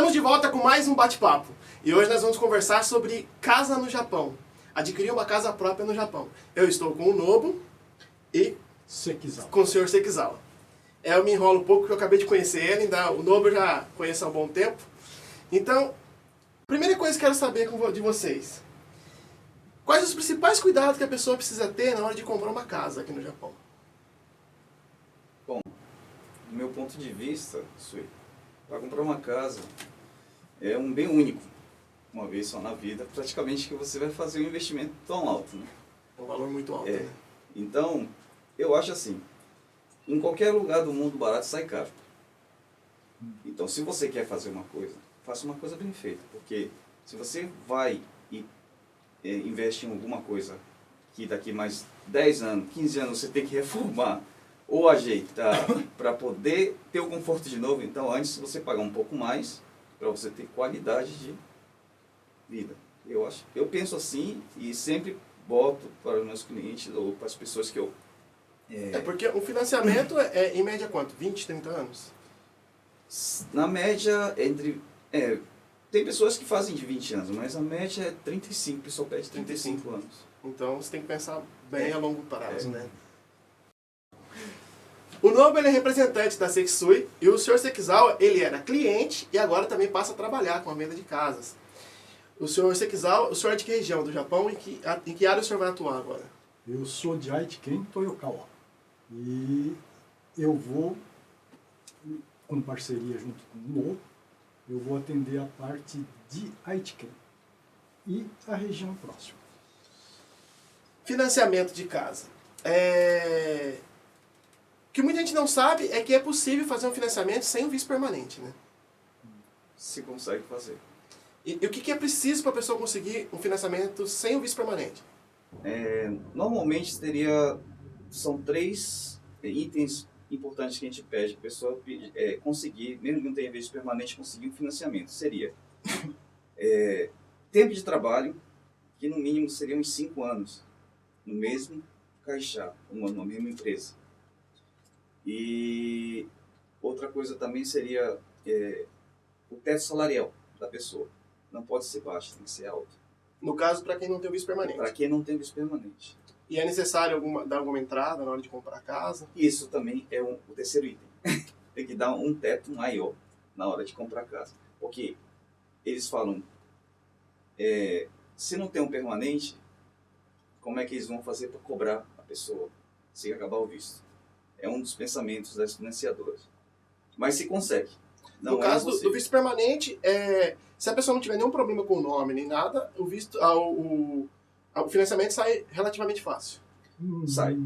Estamos de volta com mais um bate-papo. E hoje nós vamos conversar sobre casa no Japão. Adquirir uma casa própria no Japão. Eu estou com o Nobu e Sekizawa. com o Sr. Sekizawa. Eu me enrolo um pouco porque eu acabei de conhecer ele, ainda o Nobu eu já conheço há um bom tempo. Então, primeira coisa que eu quero saber de vocês. Quais os principais cuidados que a pessoa precisa ter na hora de comprar uma casa aqui no Japão? Bom, do meu ponto de vista, Sui, para comprar uma casa é um bem único, uma vez só na vida, praticamente que você vai fazer um investimento tão alto, né? Um valor muito alto, né? Então, eu acho assim, em qualquer lugar do mundo barato sai caro. Então, se você quer fazer uma coisa, faça uma coisa bem feita, porque se você vai e investe em alguma coisa que daqui mais 10 anos, 15 anos você tem que reformar ou ajeitar para poder ter o conforto de novo, então antes você pagar um pouco mais para você ter qualidade de vida. Eu penso assim e sempre boto para os meus clientes ou para as pessoas que eu... Porque o financiamento é em média quanto? 20, 30 anos? Na média, tem pessoas que fazem de 20 anos, mas a média é 35, o pessoal pede 35 anos. Então você tem que pensar bem a longo prazo, né? O Nobu ele é representante da Sekisui e o Sr. Sekizawa ele era cliente e agora também passa a trabalhar com a venda de casas. O Sr. Sekizawa, o senhor é de que região do Japão e em que área o senhor vai atuar agora? Eu sou de Aichiken, Toyokawa. E eu vou, com parceria junto com o Nobu, eu vou atender a parte de Aichiken e a região próxima. Financiamento de casa. O que muita gente não sabe é que é possível fazer um financiamento sem o visto permanente, né? Se consegue fazer. E o que é preciso para a pessoa conseguir um financiamento sem o visto permanente? Normalmente são 3 itens importantes que a gente pede para a pessoa conseguir, mesmo que não tenha visto permanente, conseguir um financiamento. Seria tempo de trabalho, que no mínimo seriam uns 5 anos, no mesmo caixa, na mesma empresa. E outra coisa também seria o teto salarial da pessoa. Não pode ser baixo, tem que ser alto. No caso, para quem não tem o visto permanente. Para quem não tem visto permanente. E é necessário dar alguma entrada na hora de comprar a casa? Isso também é o terceiro item. Tem que dar um teto maior na hora de comprar a casa. Porque eles falam, se não tem um permanente, como é que eles vão fazer para cobrar a pessoa se acabar o visto? É um dos pensamentos das financiadoras. Mas se consegue. No caso do visto permanente, se a pessoa não tiver nenhum problema com o nome nem nada, o financiamento sai relativamente fácil. Sai.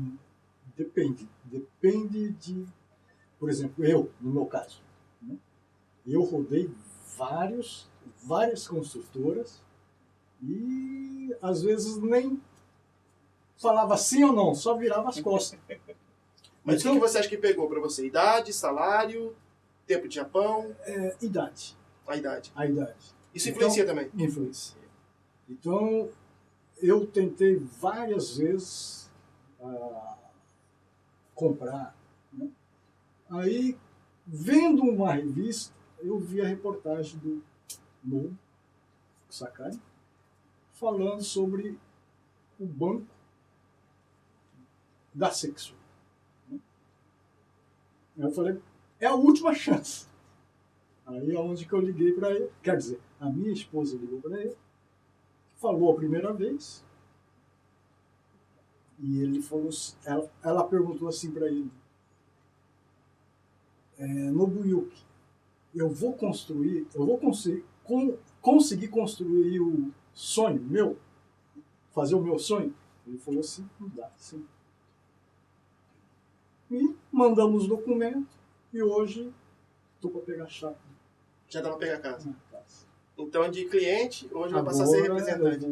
Depende. Depende de... Por exemplo, no meu caso, né? Eu rodei várias construtoras e às vezes nem falava sim ou não, só virava as costas. Mas então, o que você acha que pegou para você? Idade, salário, tempo de Japão? Idade. A idade. A idade. Isso influencia também? Influencia. Então, eu tentei várias vezes comprar. Né? Aí, vendo uma revista, eu vi a reportagem do Nobu Sakai falando sobre o banco da Sekisui. Eu falei, é a última chance. Aí é onde que eu liguei para ele, quer dizer, a minha esposa ligou para ele, falou a primeira vez, e ele falou, ela perguntou assim para ele, Nobuyuki, eu vou conseguir construir o sonho meu, fazer o meu sonho? Ele falou assim, não dá, sim. E mandamos o documento e hoje estou para pegar a chave. Já dá para pegar a casa. Então, de cliente, hoje vai passar a Agora, ser representante.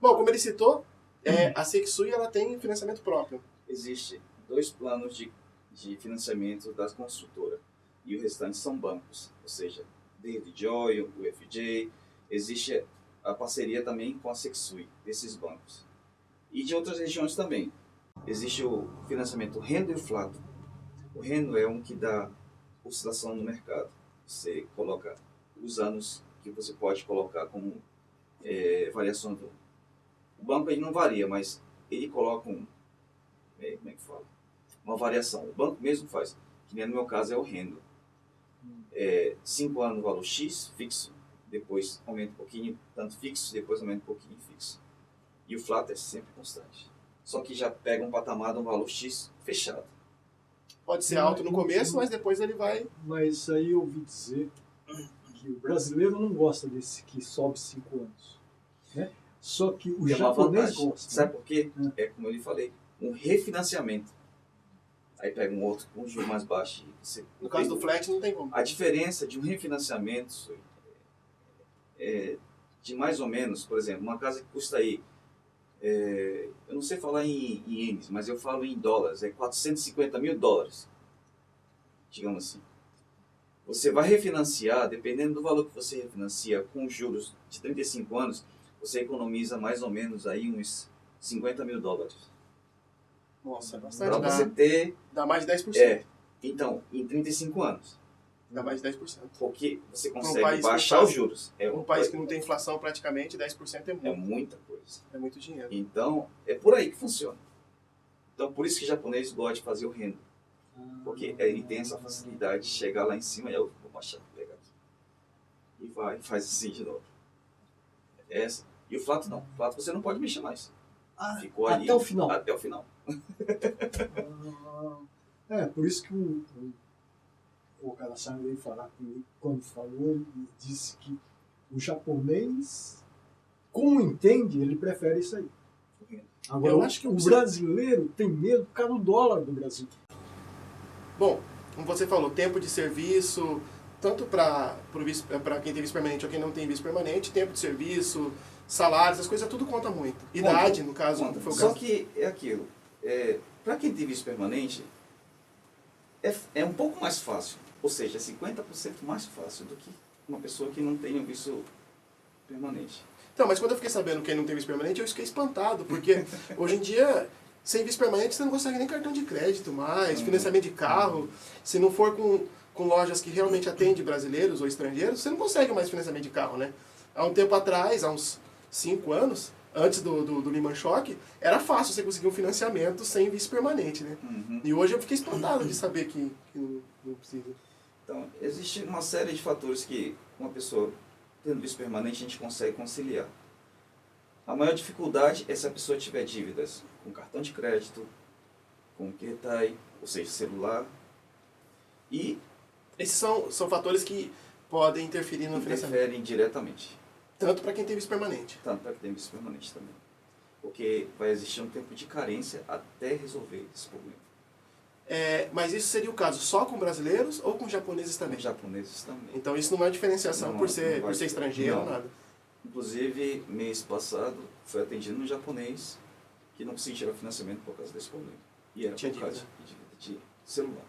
Bom, como ele citou, a Sekisui ela tem financiamento próprio. Existem 2 planos de financiamento da construtora e o restante são bancos, ou seja, David Joy, o FJ, existe a parceria também com a Sekisui, desses bancos. E de outras regiões também. Existe o financiamento Rendo e o Flato. O Rendo é um que dá oscilação no mercado. Você coloca os anos que você pode colocar como variação do... O banco ele não varia, mas ele coloca como é que fala? Uma variação. O banco mesmo faz, que nem no meu caso é o rendo. 5 anos valor X, fixo, depois aumenta um pouquinho, tanto fixo, depois aumenta um pouquinho fixo. E o flat é sempre constante. Só que já pega um patamar de um valor X fechado. Pode ser alto no começo, mas depois ele vai... Mas aí eu ouvi dizer que o brasileiro não gosta desse que sobe 5 anos. Né? Só que o E é uma japonês vantagem. gosta. Sabe por quê? É como eu lhe falei, um refinanciamento. Aí pega um outro com um juro mais baixo. E você, No caso do flat não tem como. a diferença de um refinanciamento de mais ou menos, por exemplo, uma casa que custa aí, eu não sei falar em ienes, mas eu falo em dólares, é 450 mil dólares, digamos assim. Você vai refinanciar, dependendo do valor que você refinancia, com juros de 35 anos, você economiza mais ou menos aí uns 50 mil dólares. Nossa, é bastante. Para você ter... Dá mais de 10%. Então, em 35 anos. Dá mais de 10%. Porque você Um consegue país baixar que os juros. Um país que não tem inflação praticamente, 10% é muito. É muita coisa. É muito dinheiro. Então, é por aí que funciona. Então, por isso que o japonês gosta de fazer o rendo. Porque ele tem essa facilidade de chegar lá em cima e eu vou baixar, pegar aqui. E vai, faz assim de novo. Essa. E o flat não. O flat você não pode mexer mais. Ficou ali até o final. Até o final. Por isso que o Karasan veio falar comigo, quando falou, ele disse que o japonês, como entende, ele prefere isso aí. Agora, Eu acho que o brasileiro tem medo por causa do dólar do Brasil. Bom, como você falou, tempo de serviço, tanto para quem tem visto permanente ou quem não tem visto permanente, tempo de serviço, salário, essas coisas, tudo conta muito. Idade, no caso, Conta. foi o Só caso. que é aquilo. Para quem tem visto permanente, é um pouco mais fácil. Ou seja, é 50% mais fácil do que uma pessoa que não tenha visto permanente. Então, mas quando eu fiquei sabendo que não tem visto permanente, eu fiquei espantado, porque hoje em dia, sem visto permanente, você não consegue nem cartão de crédito mais, financiamento de carro. Se não for com lojas que realmente atendem brasileiros ou estrangeiros, você não consegue mais financiamento de carro, né? Há um tempo atrás, há uns 5 anos, antes do Lehman Shock, era fácil você conseguir um financiamento sem visto permanente, né? E hoje eu fiquei espantado de saber que não precisa. Então, existe uma série de fatores que uma pessoa tendo visto permanente a gente consegue conciliar. A maior dificuldade é se a pessoa tiver dívidas com cartão de crédito, com Ketai, ou seja, celular. E Esses são fatores que podem interferir no financiamento. interferem diretamente. Tanto para quem tem visto permanente. Tanto para quem tem visto permanente também. Porque vai existir um tempo de carência até resolver esse problema. Mas isso seria o caso só com brasileiros ou com japoneses também? Os japoneses também. Então isso não é diferenciação Não, por ser vai- estrangeiro ou não. nada. Inclusive, mês passado, foi atendido um japonês que não conseguia tirar financiamento por causa desse problema. E era Tinha por causa de celular.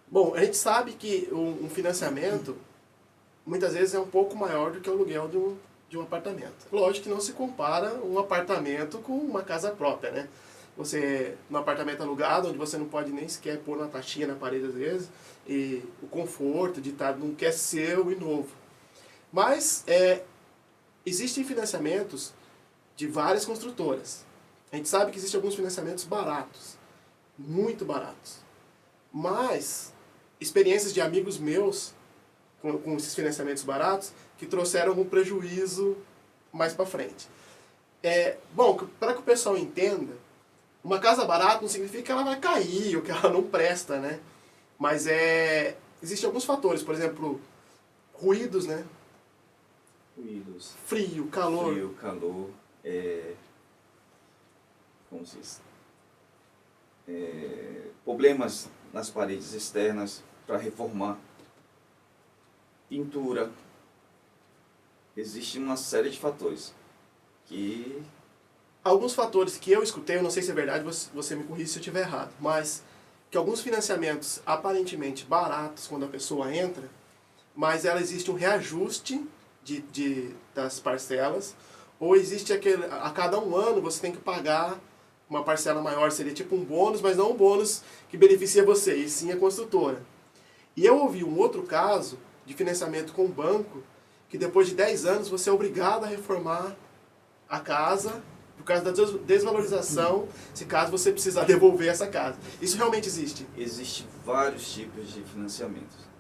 Bom, a gente sabe que um financiamento muitas vezes é um pouco maior do que o aluguel de um apartamento. Lógico que não se compara um apartamento com uma casa própria, né? Você, num apartamento alugado, onde você não pode nem sequer pôr uma taxinha na parede às vezes, e o conforto de estar num que é seu e novo. Mas existem financiamentos de várias construtoras. A gente sabe que existem alguns financiamentos baratos, muito baratos. Mas experiências de amigos meus com esses financiamentos baratos que trouxeram algum prejuízo mais para frente. Bom, para que o pessoal entenda, uma casa barata não significa que ela vai cair ou que ela não presta, né? Mas existem alguns fatores, por exemplo, ruídos, né? Ruídos, Frio, calor. frio, calor, como se diz? Problemas nas paredes externas para reformar, pintura. Existe uma série de fatores que Alguns fatores que eu escutei, eu não sei se é verdade, você me corrige se eu estiver errado, mas que alguns financiamentos aparentemente baratos quando a pessoa entra, mas ela existe um reajuste das parcelas, ou existe a cada 1 ano você tem que pagar uma parcela maior, seria tipo um bônus, mas não um bônus que beneficia você, e sim a construtora. E eu ouvi um outro caso de financiamento com o banco que depois de 10 anos você é obrigado a reformar a casa por causa da desvalorização, se caso você precisar devolver essa casa. Isso realmente existe? Existem vários tipos de financiamentos.